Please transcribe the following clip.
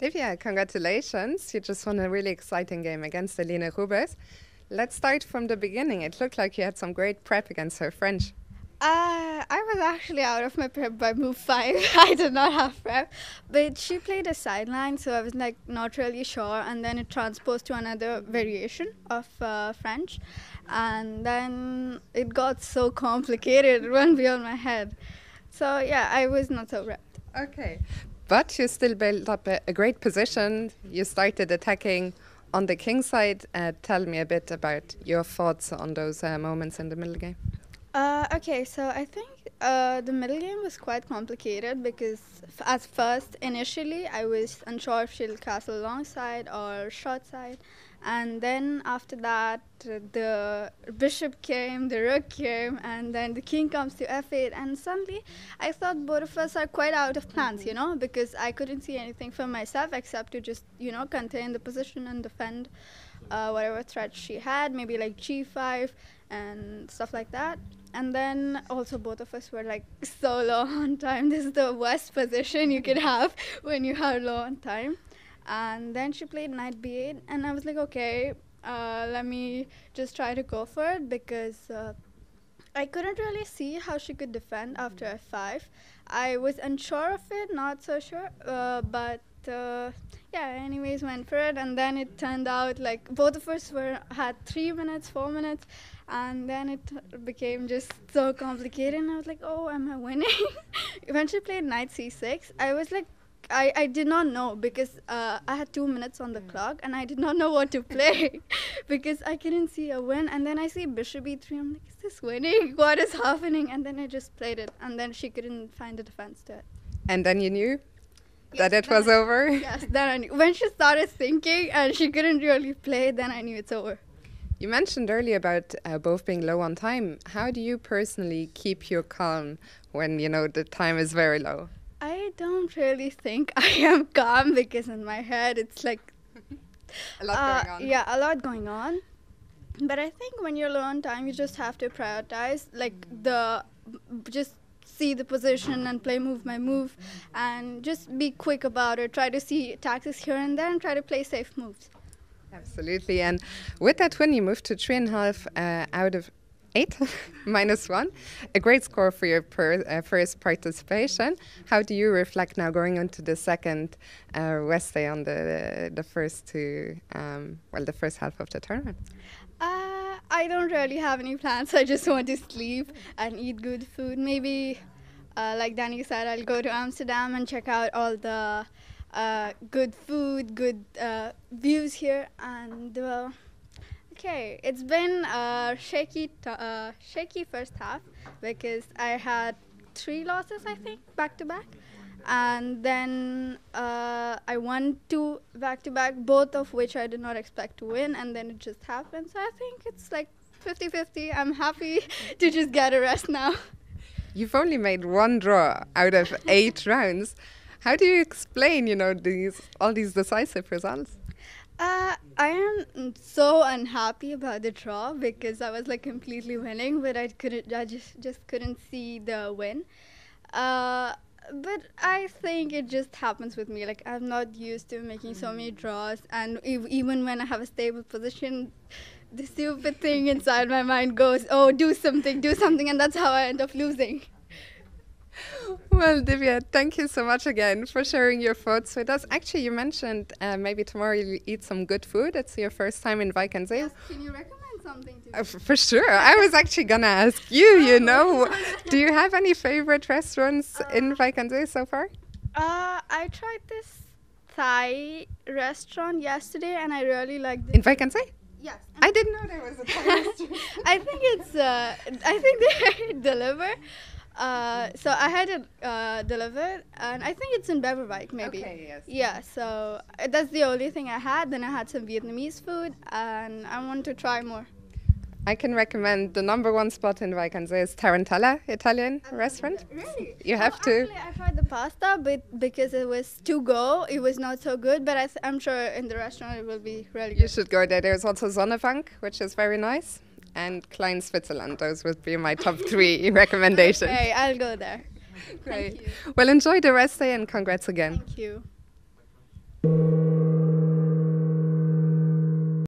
Divya, congratulations. You just won a really exciting game against Eline Roebers. Let's start from the beginning. It looked like you had some great prep against her French. I was actually out of my prep by move 5. I did not have prep. But she played a sideline, so I was like not really sure. And then it transposed to another variation of French. And then it got so complicated, it went beyond my head. So yeah, I was not so prepped. Okay. But you still built up a great position. You started attacking on the king side. Tell me a bit about your thoughts on those moments in the middle game. Okay, so I think the middle game was quite complicated because at first, initially, I was unsure if she'll castle long side or short side. And then after that, the bishop came, the rook came, and then the king comes to f8. And suddenly, I thought both of us are quite out of plans, because I couldn't see anything for myself except to just, contain the position and defend whatever threat she had, maybe like g5 and stuff like that. And then also both of us were like so low on time. This is the worst position you could have when you are low on time. And then she played knight b8, and I was like, okay, let me just try to go for it because I couldn't really see how she could defend after f5. I was unsure of it, not so sure, but anyways, went for it. And then it turned out like both of us had 3 minutes, 4 minutes, and then it became just so complicated. And I was like, oh, am I winning? When she played knight c6, I was like, I did not know because I had 2 minutes on the clock and I did not know what to play because I couldn't see a win. And then I see bishop e3. I'm like, is this winning? What is happening? And then I just played it, and then she couldn't find a defense to it. And then you knew that it was over? Yes, then I knew. When she started thinking and she couldn't really play, then I knew it's over. You mentioned earlier about both being low on time. How do you personally keep your calm when, the time is very low? I don't really think I am calm because in my head it's like a lot going on. Yeah, a lot going on. But I think when you're low on time, you just have to prioritize, just see the position and play move by move, and just be quick about it. Try to see tactics here and there and try to play safe moves. Absolutely. And with that win, you moved to 3.5 out of 8 -1, a great score for your first participation. How do you reflect now going into the second rest day on the first the first half of the tournament? I don't really have any plans. I just want to sleep and eat good food. Maybe, like Danny said, I'll go to Amsterdam and check out all the good food, good views here, and okay, it's been a shaky first half because I had 3 losses, I think, back to back. And then I won 2 back to back, both of which I did not expect to win, and then it just happened. So I think it's like 50-50. I'm happy to just get a rest now. You've only made 1 draw out of 8 rounds. How do you explain, all these decisive results? I am so unhappy about the draw because I was like completely winning, but I just couldn't see the win. But I think it just happens with me. Like, I'm not used to making so many draws, and even when I have a stable position, the stupid thing inside my mind goes, oh, do something, and that's how I end up losing. Well, Divya, thank you so much again for sharing your thoughts with us. Actually, you mentioned maybe tomorrow you'll eat some good food. It's your first time in Wijk. Yes, can you recommend something to me? For sure. I was actually going to ask you, Do you have any favorite restaurants in Wijk so far? I tried this Thai restaurant yesterday, and I really liked it. In Wijk? Yes. I didn't know there was a Thai restaurant. I think they deliver. So I had it delivered, and I think it's in Wijk, maybe. Okay, yes. Yeah, so that's the only thing I had. Then I had some Vietnamese food, and I want to try more. I can recommend the #1 spot in Wijk is Tarantella Italian restaurant. Really? You have to. Actually, I tried the pasta, but because it was to go, it was not so good. But I'm sure in the restaurant it will be really good. You should go there. There's also Zonnebank, which is very nice, and Klein Switzerland. Those would be my top 3 recommendations. Okay, I'll go there. Great. Thank you. Well, enjoy the rest day and congrats again. Thank you.